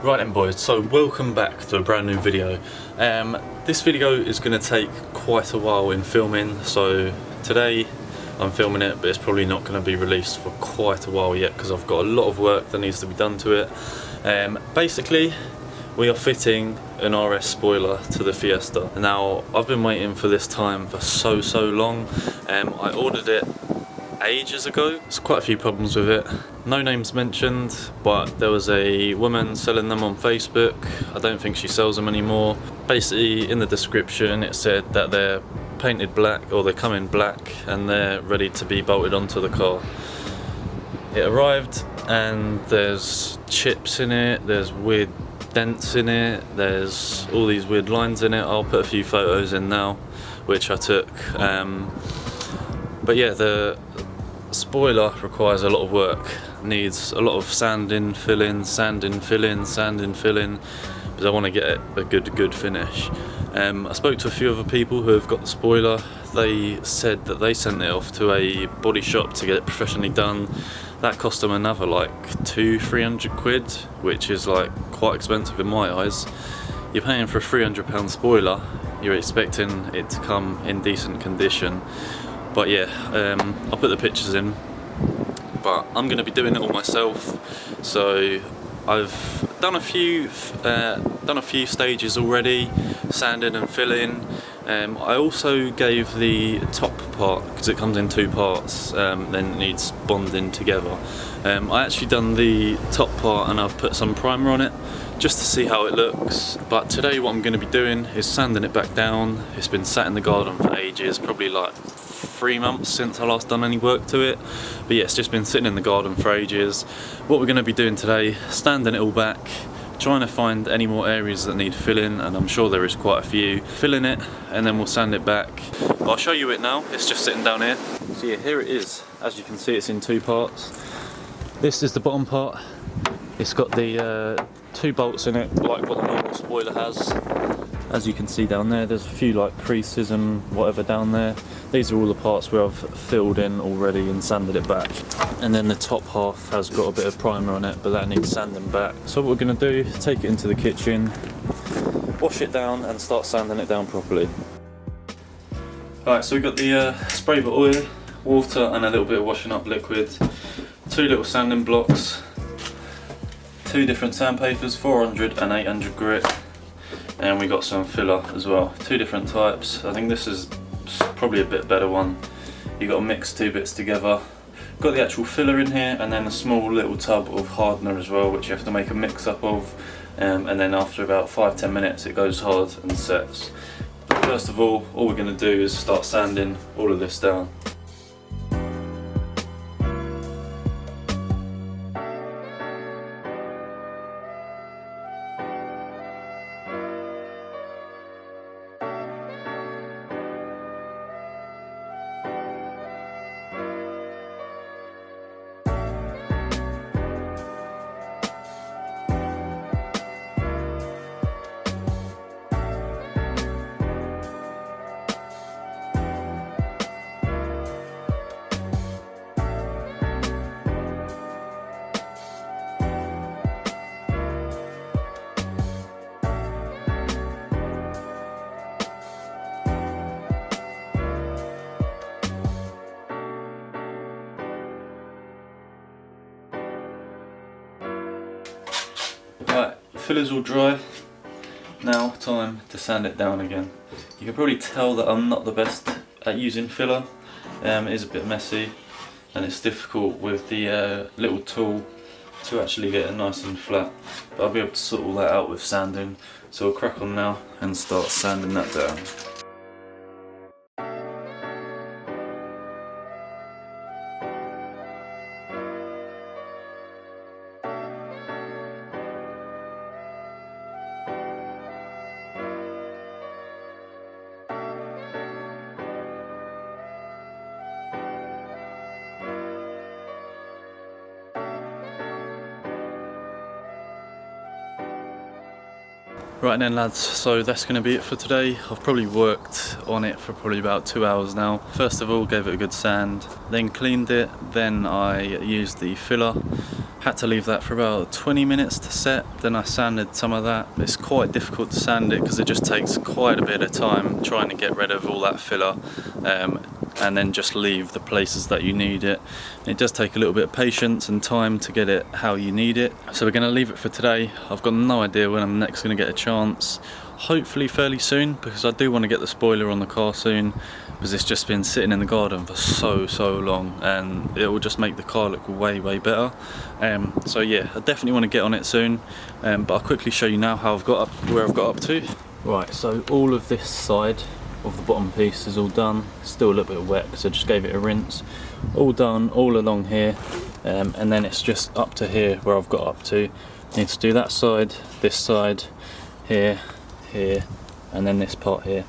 Right then boys, so welcome back to a brand new video. This video is going to take quite a while in filming, so today I'm filming it, but it's probably not going to be released for quite a while yet because I've got a lot of work that needs to be done to it. Basically, we are fitting an RS spoiler to the Fiesta. Now, I've been waiting for this time for so long. I ordered it ages ago. There's quite a few problems with it. No names mentioned, but there was a woman selling them on Facebook. I don't think she sells them anymore. Basically, in the description it said that they're painted black, or they come in black, and they're ready to be bolted onto the car. It arrived and there's chips in it, there's weird dents in it, there's all these weird lines in it. I'll put a few photos in now, which I took. But yeah, the spoiler requires a lot of work, needs a lot of sanding, filling, sanding, filling, sanding, filling, because I want to get a good finish. I spoke to a few other people who have got the spoiler. They said that they sent it off to a body shop to get it professionally done. That cost them another like 200-300 quid, which is like quite expensive in my eyes. You're paying for a £300 spoiler, you're expecting it to come in decent condition. But yeah, I'll put the pictures in, but I'm going to be doing it all myself. So I've done a few stages already, sanding and filling. I also gave the top part, because it comes in two parts, then it needs bonding together. I actually done the top part and I've put some primer on it just to see how it looks. But today what I'm going to be doing is sanding it back down. It's been sat in the garden for ages, probably like 3 months since I last done any work to it. But yeah, it's just been sitting in the garden for ages. What we're going to be doing today, standing it all back, trying to find any more areas that need filling, and I'm sure there is quite a few. Filling it, and then we'll sand it back. But I'll show you it now. It's just sitting down here. So yeah, here it is. As you can see, it's in two parts. This is the bottom part. It's got the 2 bolts in it, like what the normal spoiler has. As you can see down there, there's a few like creases and whatever down there. These are all the parts where I've filled in already and sanded it back. And then the top half has got a bit of primer on it, but that needs sanding back. So what we're going to do is take it into the kitchen, wash it down and start sanding it down properly. Alright, so we've got the spray bottle oil, water and a little bit of washing up liquid, 2 little sanding blocks, 2 different sandpapers, 400 and 800 grit. And we got some filler as well, 2 different types. I think this is probably a bit better one. You got to mix 2 bits together. Got the actual filler in here, and then a small little tub of hardener as well, which you have to make a mix up of. And then after about 5-10 minutes it goes hard and sets. But first of all we're going to do is start sanding all of this down. Right, filler's all dry. Now time to sand it down again. You can probably tell that I'm not the best at using filler. It is a bit messy and it's difficult with the little tool to actually get it nice and flat. But I'll be able to sort all that out with sanding. So we'll crack on now and start sanding that down. Right then lads, so that's going to be it for today. I've probably worked on it for probably about 2 hours now. First of all, gave it a good sand, then cleaned it, then I used the filler, Had to leave that for about 20 minutes to set, then I sanded some of that. It's quite difficult to sand it because it just takes quite a bit of time trying to get rid of all that filler and then just leave the places that you need it. It does take a little bit of patience and time to get it how you need it. So we're going to leave it for today. I've got no idea when I'm next going to get a chance. Hopefully fairly soon, because I do want to get the spoiler on the car soon, because it's just been sitting in the garden for so long and it will just make the car look way better. So yeah, I definitely want to get on it soon, but I'll quickly show you now how I've got up, where I've got up to. Right, so all of this side of the bottom piece is all done. Still a little bit wet because I just gave it a rinse. All done all along here, and then it's just up to here where I've got up to. Need to do that side, this side, here, and then this part here.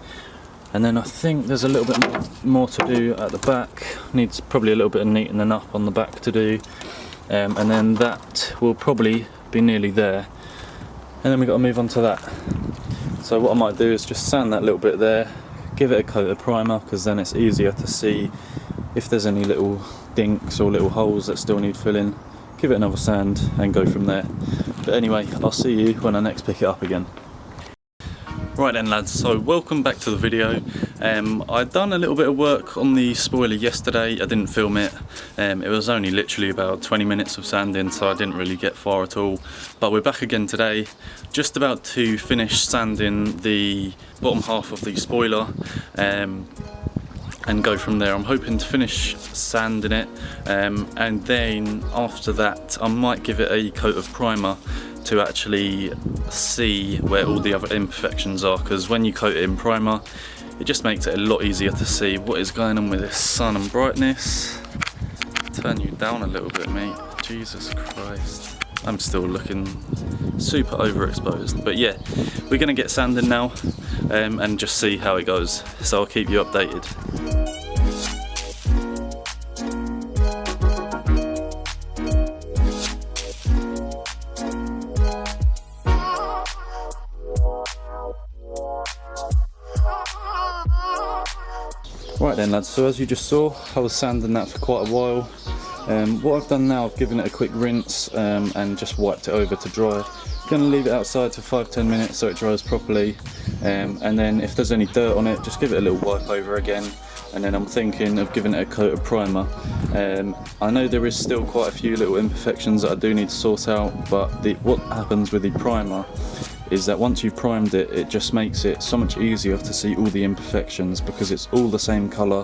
And then I think there's a little bit more to do at the back. Needs probably a little bit of neatening up on the back to do, and then that will probably be nearly there. And then we've got to move on to that. So what I might do is just sand that little bit there, give it a coat of primer, because then it's easier to see if there's any little dinks or little holes that still need filling. Give it another sand and go from there. But anyway, I'll see you when I next pick it up again. Right then lads, so welcome back to the video. I'd done a little bit of work on the spoiler yesterday. I didn't film it. It was only literally about 20 minutes of sanding, so I didn't really get far at all. But we're back again today, just about to finish sanding the bottom half of the spoiler and go from there. I'm hoping to finish sanding it, and then after that I might give it a coat of primer to actually see where all the other imperfections are, because when you coat it in primer it just makes it a lot easier to see what is going on with this sun and brightness. Turn you down a little bit, mate. Jesus Christ, I'm still looking super overexposed. But yeah, we're gonna get sanding now and just see how it goes, so I'll keep you updated. Right then lads, so as you just saw, I was sanding that for quite a while. What I've done now, I've given it a quick rinse and just wiped it over to dry. Gonna leave it outside for 5-10 minutes so it dries properly, and then if there's any dirt on it, just give it a little wipe over again. And then I'm thinking of giving it a coat of primer. I know there is still quite a few little imperfections that I do need to sort out, but what happens with the primer is that once you've primed it, it just makes it so much easier to see all the imperfections, because it's all the same colour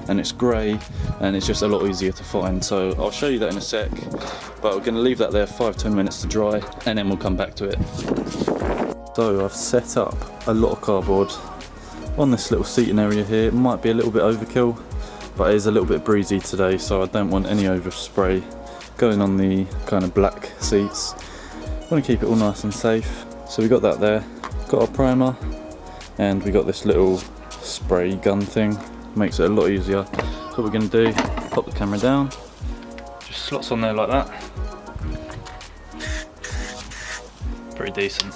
and it's grey and it's just a lot easier to find. So I'll show you that in a sec, but we're going to leave that there 5-10 minutes to dry and then we'll come back to it. So I've set up a lot of cardboard on this little seating area here. It might be a little bit overkill, but it is a little bit breezy today, so I don't want any overspray going on the kind of black seats. I want to keep it all nice and safe. So we got that there, got our primer, and we got this little spray gun thing. Makes it a lot easier. So what we're going to do, pop the camera down, just slots on there like that. Pretty decent.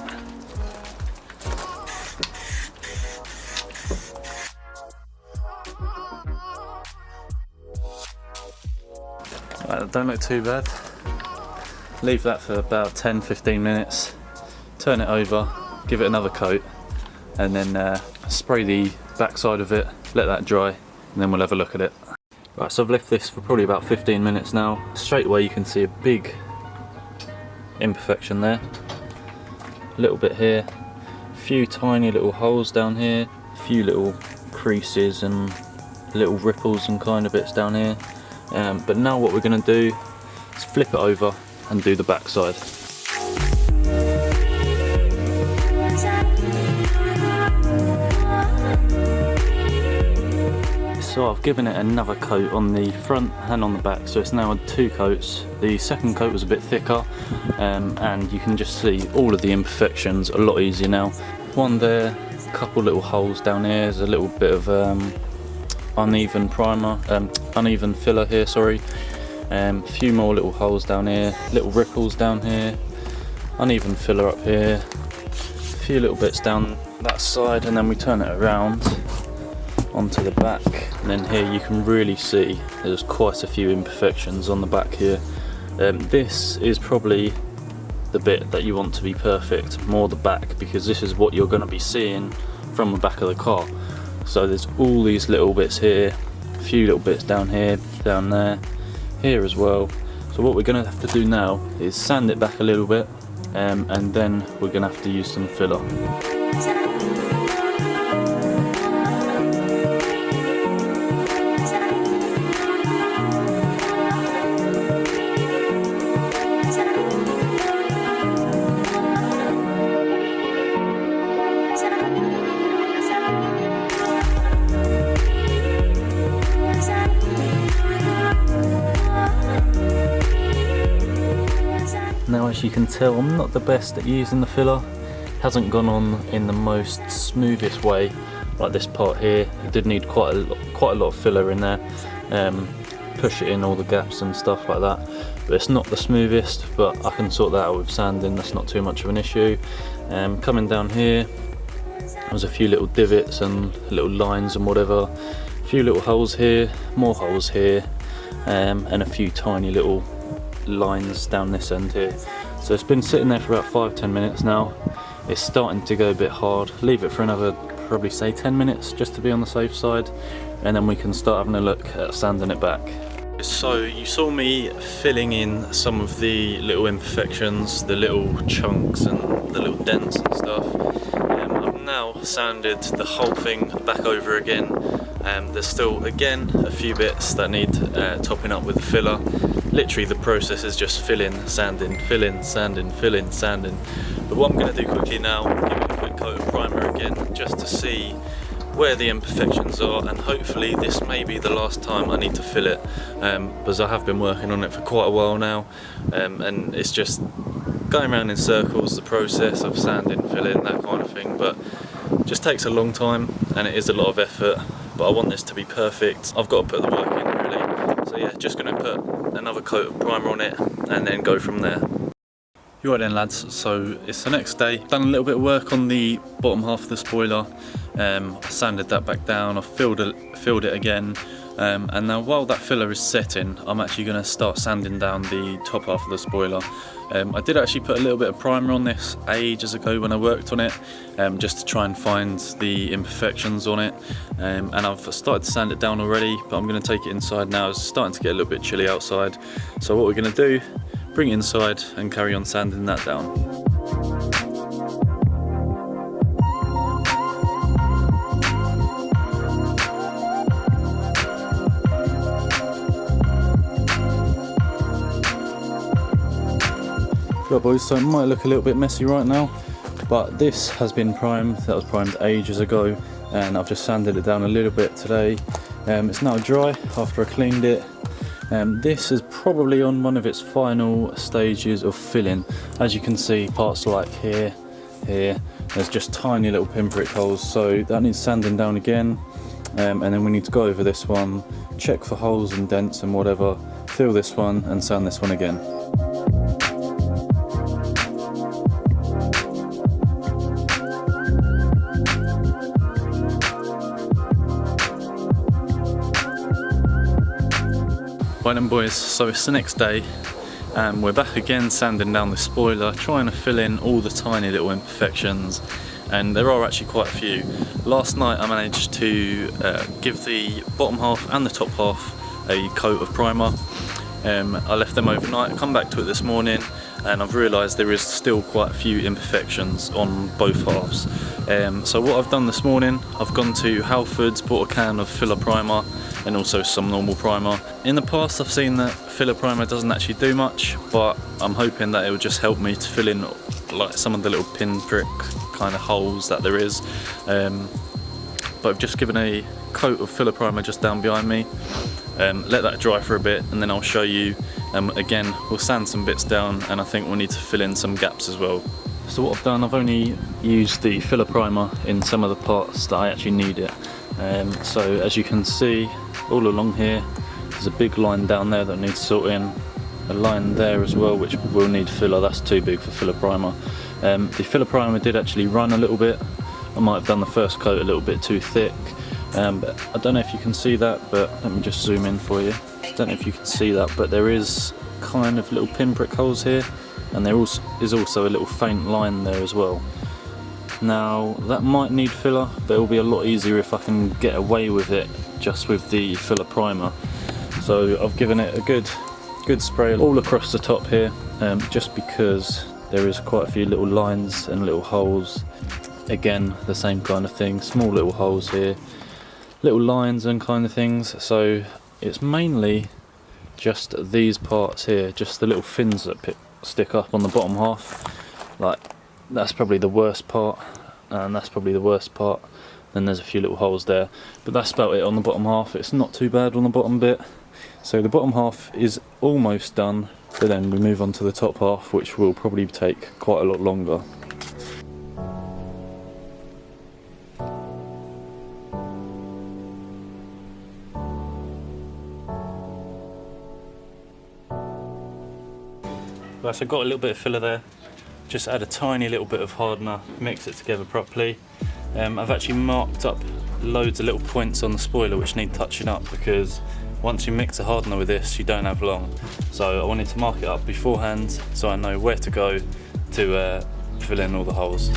Right, don't look too bad. Leave that for about 10-15 minutes. Turn it over, give it another coat, and then spray the back side of it, let that dry, and then we'll have a look at it. Right, so I've left this for probably about 15 minutes now. Straight away you can see a big imperfection there. A little bit here, a few tiny little holes down here, a few little creases and little ripples and kind of bits down here. But now what we're going to do is flip it over and do the back side. So I've given it another coat on the front and on the back, so it's now had 2 coats. The second coat was a bit thicker, and you can just see all of the imperfections a lot easier now. One there, a couple little holes down here, there's a little bit of uneven filler here, sorry. A few more little holes down here, little ripples down here, uneven filler up here, a few little bits down that side, and then we turn it around onto the back, and then here you can really see there's quite a few imperfections on the back here. This is probably the bit that you want to be perfect, more the back, because this is what you're going to be seeing from the back of the car. So there's all these little bits here, a few little bits down here, down there, here as well. So what we're going to have to do now is sand it back a little bit, and then we're going to have to use some filler. Now, as you can tell, I'm not the best at using the filler. It hasn't gone on in the most smoothest way, like this part here. It did need quite a lot of filler in there. Push it in all the gaps and stuff like that. But it's not the smoothest, but I can sort that out with sanding. That's not too much of an issue. Coming down here, there's a few little divots and little lines and whatever. A few little holes here, more holes here, and a few tiny little lines down this end here. So it's been sitting there for about 5-10 minutes now. It's starting to go a bit hard. Leave it for another, probably say 10 minutes, just to be on the safe side, and then we can start having a look at sanding it back. So you saw me filling in some of the little imperfections, the little chunks and the little dents and stuff. I've now sanded the whole thing back over again. There's still, again, a few bits that need topping up with the filler. Literally the process is just fill in, sanding, fill in, sanding, fill in, sanding. But what I'm going to do quickly now, give it a quick coat of primer again, just to see where the imperfections are, and hopefully this may be the last time I need to fill it, because I have been working on it for quite a while now, and it's just going around in circles, the process of sanding, filling, that kind of thing, but it just takes a long time and it is a lot of effort. But I want this to be perfect. I've got to put the work in, really. So yeah, just going to put another coat of primer on it and then go from there. You right then, lads, so it's the next day. Done a little bit of work on the bottom half of the spoiler. I sanded that back down, I've filled it again, and now while that filler is setting, I'm actually going to start sanding down the top half of the spoiler. I did actually put a little bit of primer on this ages ago when I worked on it, just to try and find the imperfections on it, and I've started to sand it down already, but I'm going to take it inside now. It's starting to get a little bit chilly outside, so what we're going to do, bring it inside and carry on sanding that down. Right boys, so it might look a little bit messy right now, but this has been primed. That was primed ages ago, and I've just sanded it down a little bit today. It's now dry after I cleaned it. This is probably on one of its final stages of filling. As you can see, parts like here, there's just tiny little pinprick holes, so that needs sanding down again, and then we need to go over this one, check for holes and dents and whatever, fill this one and sand this one again. Right then boys, so it's the next day, and we're back again sanding down the spoiler, trying to fill in all the tiny little imperfections, and there are actually quite a few. Last night I managed to give the bottom half and the top half a coat of primer. I left them overnight, I come back to it this morning, and I've realised there is still quite a few imperfections on both halves. So what I've done this morning, I've gone to Halfords, bought a can of filler primer and also some normal primer. In the past I've seen that filler primer doesn't actually do much, but I'm hoping that it will just help me to fill in like some of the little pinprick kind of holes that there is. But I've just given a coat of filler primer just down behind me. Let that dry for a bit and then I'll show you. Again, we'll sand some bits down, and I think we'll need to fill in some gaps as well. So what I've done, I've only used the filler primer in some of the parts that I actually need it. So as you can see, all along here, there's a big line down there that needs sorting. A line there as well, which will need filler. That's too big for filler primer. The filler primer did actually run a little bit. I might have done the first coat a little bit too thick. But I don't know if you can see that, but let me just zoom in for you. I don't know if you can see that, but there is kind of little pinprick holes here, and there is also a little faint line there as well. Now that might need filler, but it will be a lot easier if I can get away with it just with the filler primer. So I've given it a good spray all across the top here, just because there is quite a few little lines and little holes. Again, the same kind of thing, small little holes here, little lines and kind of things. So it's mainly just these parts here, just the little fins that stick up on the bottom half. Like, that's probably the worst part, and that's probably the worst part. Then there's a few little holes there, but that's about it on the bottom half. It's not too bad on the bottom bit. So the bottom half is almost done, but then we move on to the top half, which will probably take quite a lot longer. Right, so I've got a little bit of filler there. Just add a tiny little bit of hardener, mix it together properly. I've actually marked up loads of little points on the spoiler which need touching up, because once you mix a hardener with this, you don't have long. So I wanted to mark it up beforehand so I know where to go to fill in all the holes.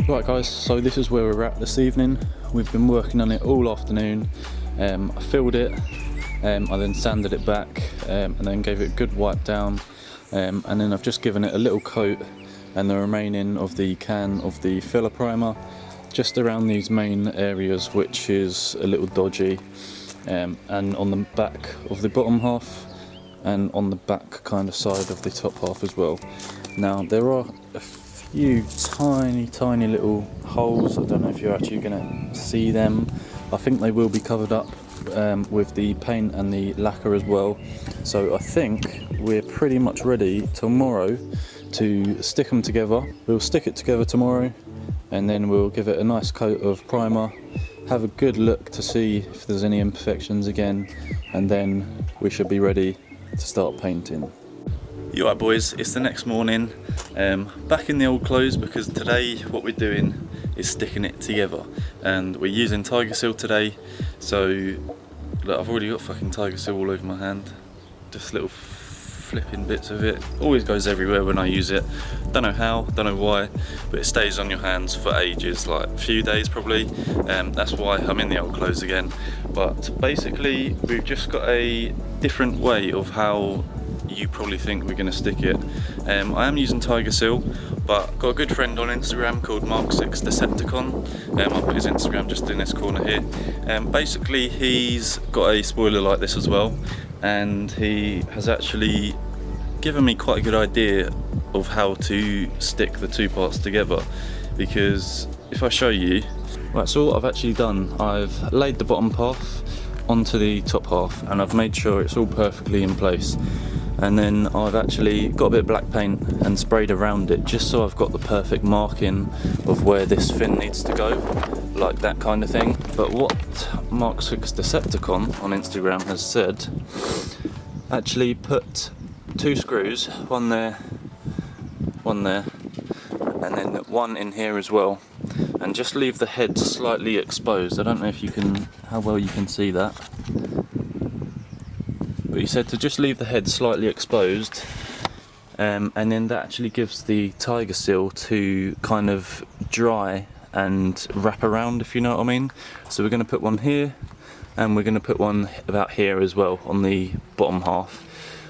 Right guys, so this is where we're at this evening. We've been working on it all afternoon. I filled it, I then sanded it back, and then gave it a good wipe down, and then I've just given it a little coat and the remaining of the can of the filler primer just around these main areas, which is a little dodgy, and on the back of the bottom half and on the back kind of side of the top half as well. Now there are a few tiny little holes. I don't know if you're actually going to see them. I think they will be covered up with the paint and the lacquer as well. So I think we're pretty much ready tomorrow to stick them together. We'll stick it together tomorrow, and then we'll give it a nice coat of primer, have a good look to see if there's any imperfections again, and then we should be ready to start painting. You alright boys, it's the next morning, back in the old clothes, because today what we're doing is sticking it together, and we're using Tiger Seal today. So look, I've already got fucking Tiger Seal all over my hand, just little flipping bits of it. Always goes everywhere when I use it. Don't know how, don't know why, but it stays on your hands for ages, like a few days probably. That's why I'm in the old clothes again. But basically we've just got a different way of how you probably think we're going to stick it. I am using Tiger Seal, but I've got a good friend on Instagram called Mark6Decepticon. I'll put his Instagram just in this corner here. Basically he's got a spoiler like this as well, and he has actually given me quite a good idea of how to stick the two parts together, because if I show you, right, so what I've actually done, I've laid the bottom half onto the top half and I've made sure it's all perfectly in place, and then I've actually got a bit of black paint and sprayed around it just so I've got the perfect marking of where this fin needs to go, like that kind of thing. But what Mark6Decepticon on Instagram has said, actually put two screws, one there, and then one in here as well, and just leave the head slightly exposed. I don't know if you can, how well you can see that, but he said to just leave the head slightly exposed, and then that actually gives the Tiger Seal to kind of dry and wrap around, if you know what I mean. So we're going to put one here, and we're going to put one about here as well on the bottom half.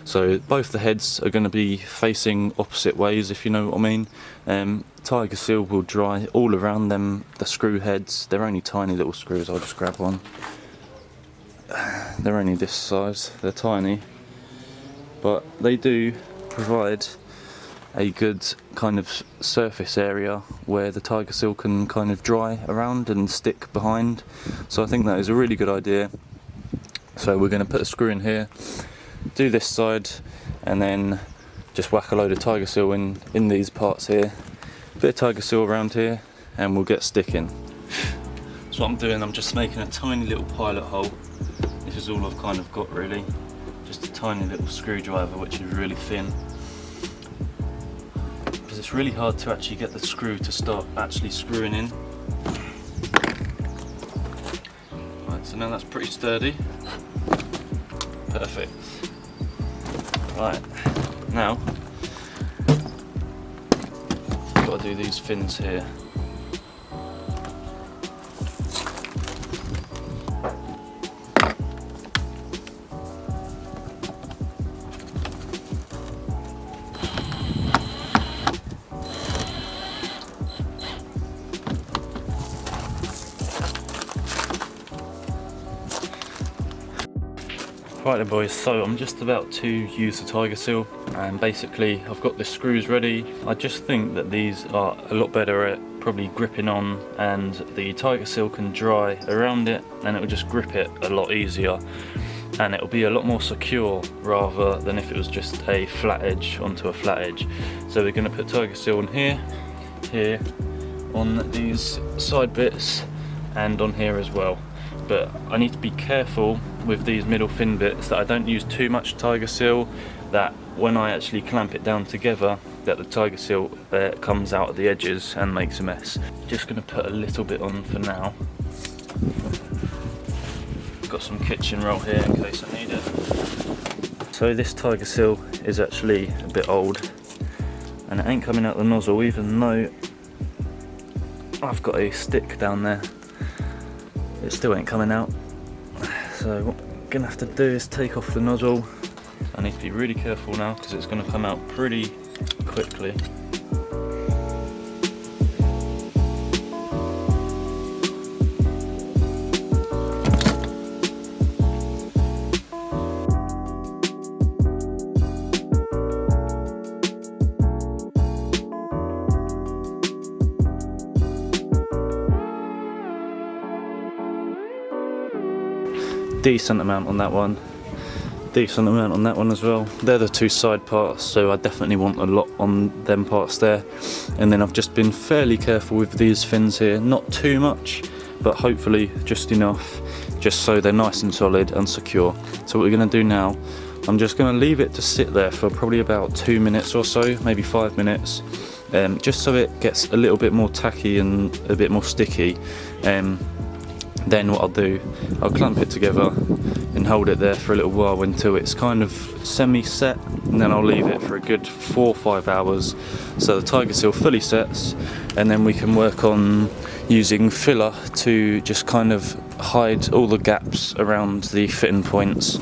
So both the heads are going to be facing opposite ways, if you know what I mean. Tiger Seal will dry all around them, the screw heads. They're only tiny little screws. I'll just grab one. They're only this size, they're tiny, but they do provide a good kind of surface area where the Tiger Seal can kind of dry around and stick behind. So I think that is a really good idea. So we're going to put a screw in here, do this side, and then just whack a load of tiger seal in these parts here, bit of tiger seal around here, and we'll get sticking. So what I'm doing, I'm just making a tiny little pilot hole. This is all I've kind of got really, just a tiny little screwdriver which is really thin, because it's really hard to actually get the screw to start actually screwing in. Right, so now that's pretty sturdy. Perfect. Right, now got to do these fins here. Right then boys, so I'm just about to use the tiger seal, and basically I've got the screws ready. I just think that these are a lot better at probably gripping on, and the tiger seal can dry around it and it will just grip it a lot easier, and it will be a lot more secure rather than if it was just a flat edge onto a flat edge. So we're going to put tiger seal on here, here, on these side bits, and on here as well. But I need to be careful with these middle fin bits that I don't use too much tiger seal, that when I actually clamp it down together that the tiger seal comes out at the edges and makes a mess. Just going to put a little bit on for now. Got some kitchen roll here in case I need it. So this tiger seal is actually a bit old and it ain't coming out the nozzle, even though I've got a stick down there. It still ain't coming out. So what I'm gonna have to do is take off the nozzle. I need to be really careful now because it's gonna come out pretty quickly. Decent amount on that one, decent amount on that one as well. They're the two side parts, so I definitely want a lot on them parts there. And then I've just been fairly careful with these fins here, not too much, but hopefully just enough, just so they're nice and solid and secure. So what we're going to do now, I'm just going to leave it to sit there for probably about 2 minutes or so, maybe 5 minutes, just so it gets a little bit more tacky and a bit more sticky. Then what I'll do, I'll clamp it together and hold it there for a little while until it's kind of semi-set, and then I'll leave it for a good 4 or 5 hours so the tiger seal fully sets, and then we can work on using filler to just kind of hide all the gaps around the fitting points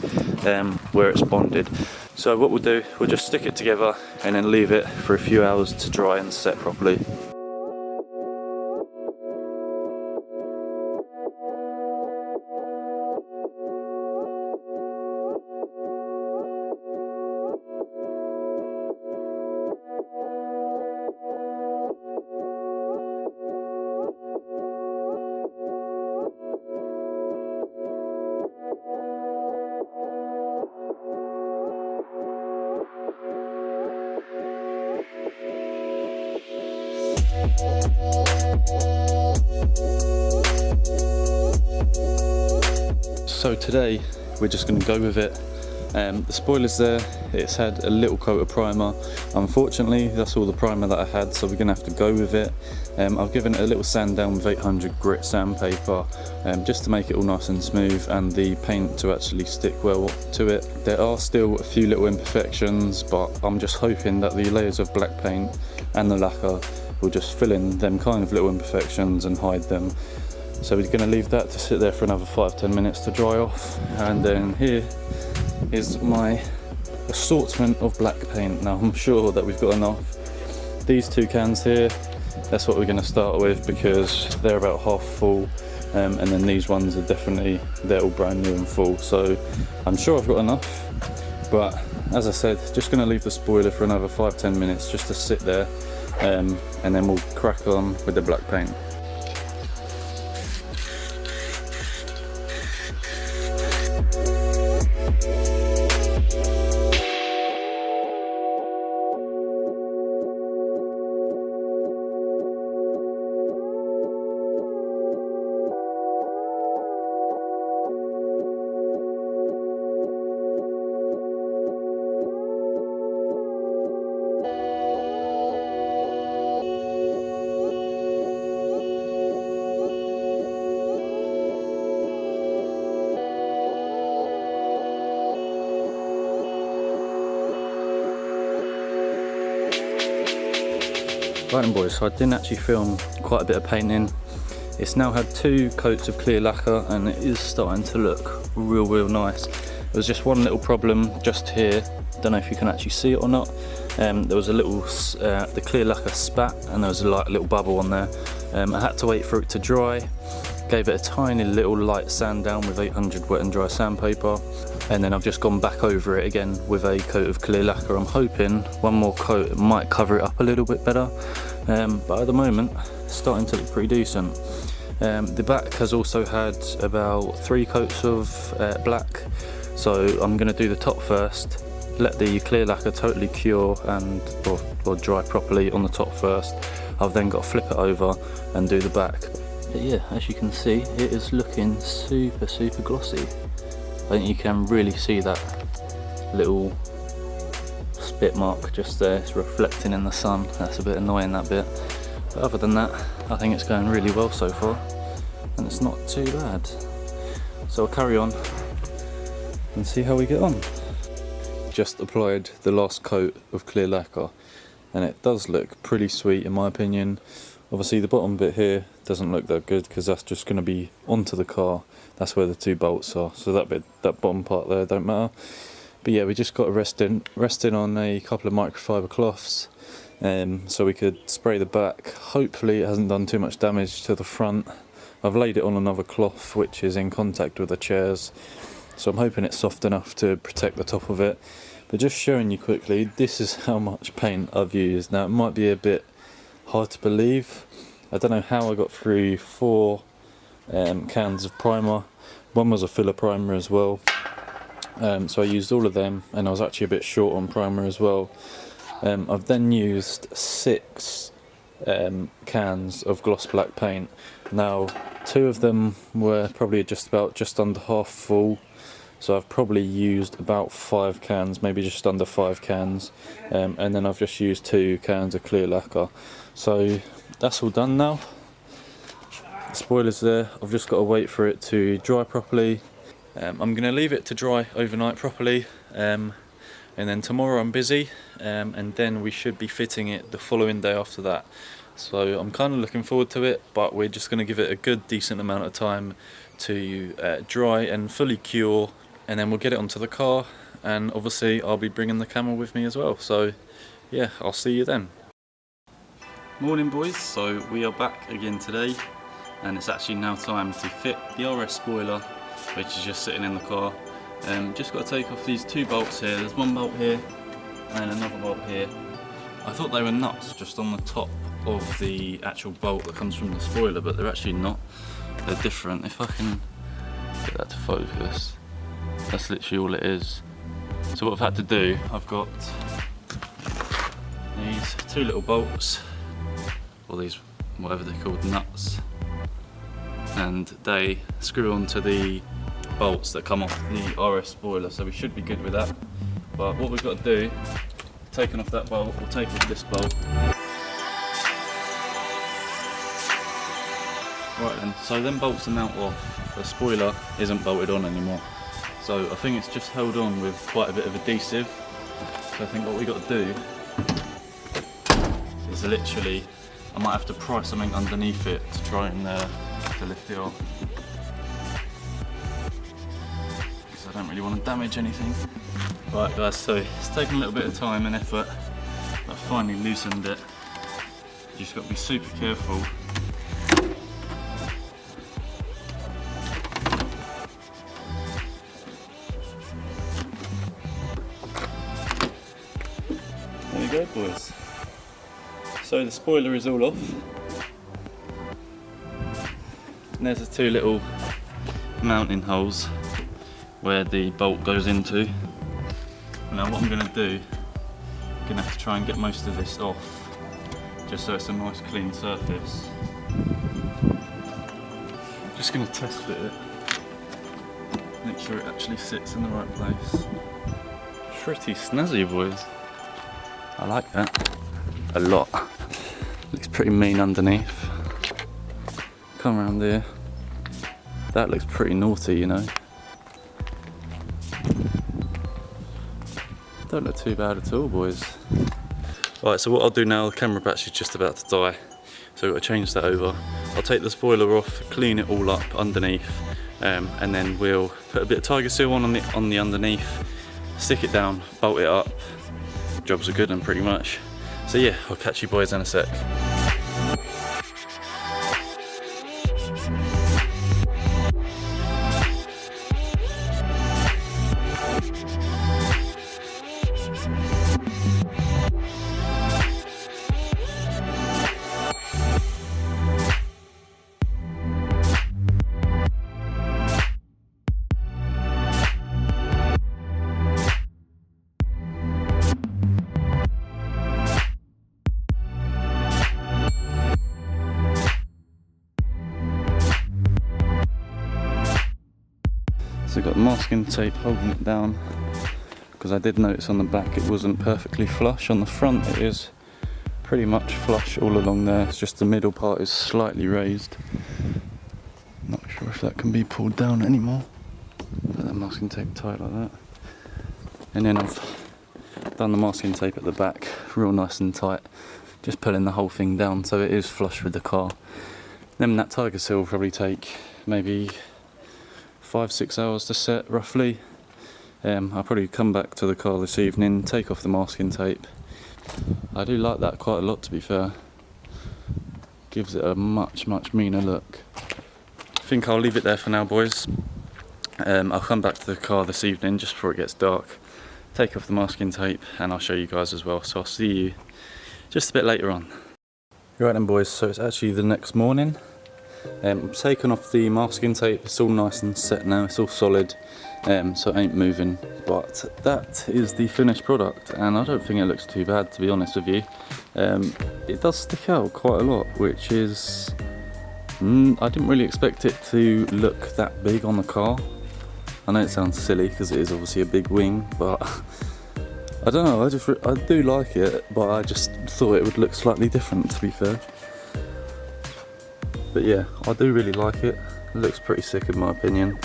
where it's bonded. So what we'll do, we'll just stick it together and then leave it for a few hours to dry and set properly. So today we're just going to go with it. The spoiler's there, it's had a little coat of primer. Unfortunately that's all the primer that I had, so we're going to have to go with it. I've given it a little sand down with 800 grit sandpaper, just to make it all nice and smooth and the paint to actually stick well to it. There are still a few little imperfections, but I'm just hoping that the layers of black paint and the lacquer will just fill in them kind of little imperfections and hide them. So we're going to leave that to sit there for another 5-10 minutes to dry off, and then here is my assortment of black paint. Now I'm sure that we've got enough. These 2 cans here, that's what we're going to start with because they're about half full, and then these ones are definitely, they're all brand new and full, so I'm sure I've got enough. But as I said, just going to leave the spoiler for another 5-10 minutes just to sit there, and then we'll crack on with the black paint. Right then boys, so I didn't actually film quite a bit of painting. It's now had 2 coats of clear lacquer and it is starting to look real nice. There was just one little problem just here, don't know if you can actually see it or not. There was a little, the clear lacquer spat and there was a little bubble on there. I had to wait for it to dry, gave it a tiny little light sand down with 800 wet and dry sandpaper, and then I've just gone back over it again with a coat of clear lacquer. I'm hoping one more coat might cover it up a little bit better, but at the moment it's starting to look pretty decent. The back has also had about 3 coats of black, so I'm going to do the top first, let the clear lacquer totally cure and or dry properly on the top first. I've then got to flip it over and do the back. But yeah, as you can see, it is looking super glossy. I think you can really see that little spit mark just there. It's reflecting in the sun. That's a bit annoying, that bit. But other than that, I think it's going really well so far, and it's not too bad. So I'll carry on and see how we get on. Just applied the last coat of clear lacquer and it does look pretty sweet in my opinion. Obviously the bottom bit here doesn't look that good because that's just going to be onto the car. That's where the 2 bolts are, so that bottom part there don't matter. But yeah, we just got to rest in on a couple of microfiber cloths, so we could spray the back. Hopefully it hasn't done too much damage to the front. I've laid it on another cloth which is in contact with the chairs, so I'm hoping it's soft enough to protect the top of it. But just showing you quickly, this is how much paint I've used. Now it might be a bit hard to believe. I don't know how I got through 4 cans of primer. One was a filler primer as well, so I used all of them, and I was actually a bit short on primer as well. I've then used 6 cans of gloss black paint. Now 2 of them were probably just under half full, so I've probably used about 5 cans, maybe just under 5 cans, and then I've just used 2 cans of clear lacquer. So that's all done now. The spoiler's there, I've just got to wait for it to dry properly. I'm going to leave it to dry overnight properly, and then tomorrow I'm busy, and then we should be fitting it the following day after that. So I'm kind of looking forward to it, but we're just going to give it a good decent amount of time to dry and fully cure, and then we'll get it onto the car, and obviously I'll be bringing the camera with me as well. So yeah, I'll see you then. Morning boys, so we are back again today, and it's actually now time to fit the RS spoiler, which is just sitting in the car. Just got to take off these 2 bolts here. There's one bolt here and another bolt here. I thought they were nuts just on the top of the actual bolt that comes from the spoiler, but they're actually not. They're different. If I can get that to focus, that's literally all it is. So what I've had to do, I've got these 2 little bolts, or these whatever they're called, nuts, and they screw onto the bolts that come off the RS spoiler, so we should be good with that. But what we've got to do, taking off that bolt, we'll take off this bolt. Right then, so them bolts are now off. The spoiler isn't bolted on anymore, so I think it's just held on with quite a bit of adhesive. So I think what we got to do is literally, I might have to pry something underneath it to try and to lift it off, because I don't really want to damage anything. Right guys, so it's taken a little bit of time and effort, but I finally loosened it. You just got to be super careful. There we go boys. So the spoiler is all off. And there's the 2 little mounting holes where the bolt goes into. Now what I'm going to do, I'm going to have to try and get most of this off, just so it's a nice clean surface. I'm just going to test fit it, make sure it actually sits in the right place. Pretty snazzy boys. I like that a lot. Looks pretty mean underneath. Come around here. That looks pretty naughty, you know. Don't look too bad at all, boys. Right, so what I'll do now, the camera battery's just about to die, so I've got to change that over. I'll take the spoiler off, clean it all up underneath, and then we'll put a bit of tiger seal on the underneath, stick it down, bolt it up. Jobs are good and pretty much. So yeah, I'll catch you boys in a sec. So I've got masking tape holding it down, because I did notice on the back it wasn't perfectly flush. On the front it is pretty much flush all along there, it's just the middle part is slightly raised. Not sure if that can be pulled down anymore. Put that masking tape tight like that. And then I've done the masking tape at the back real nice and tight, just pulling the whole thing down so it is flush with the car. Then that tiger seal will probably take maybe 5-6 hours to set roughly. I'll probably come back to the car this evening, take off the masking tape. I do like that quite a lot, to be fair. Gives it a much meaner look. I think I'll leave it there for now, boys. I'll come back to the car this evening just before it gets dark, take off the masking tape, and I'll show you guys as well. So I'll see you just a bit later on. Right then, boys, so it's actually the next morning. I've taken off the masking tape, it's all nice and set now, it's all solid, so it ain't moving. But that is the finished product, and I don't think it looks too bad, to be honest with you. It does stick out quite a lot, which is... I didn't really expect it to look that big on the car. I know it sounds silly, because it is obviously a big wing, but... I don't know, I do like it, but I just thought it would look slightly different, to be fair. But yeah, I do really like it. It looks pretty sick in my opinion.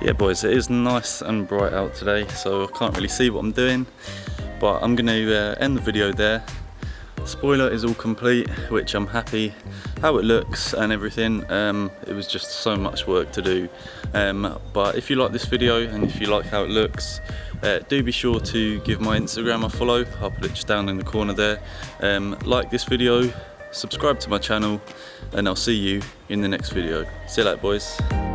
Yeah, boys, it is nice and bright out today, so I can't really see what I'm doing, but I'm going to end the video there. Spoiler is all complete, which I'm happy how it looks and everything. It was just so much work to do, but if you like this video and if you like how it looks, do be sure to give my Instagram a follow. I'll put it just down in the corner there. Like this video, subscribe to my channel, and I'll see you in the next video. See you later, boys.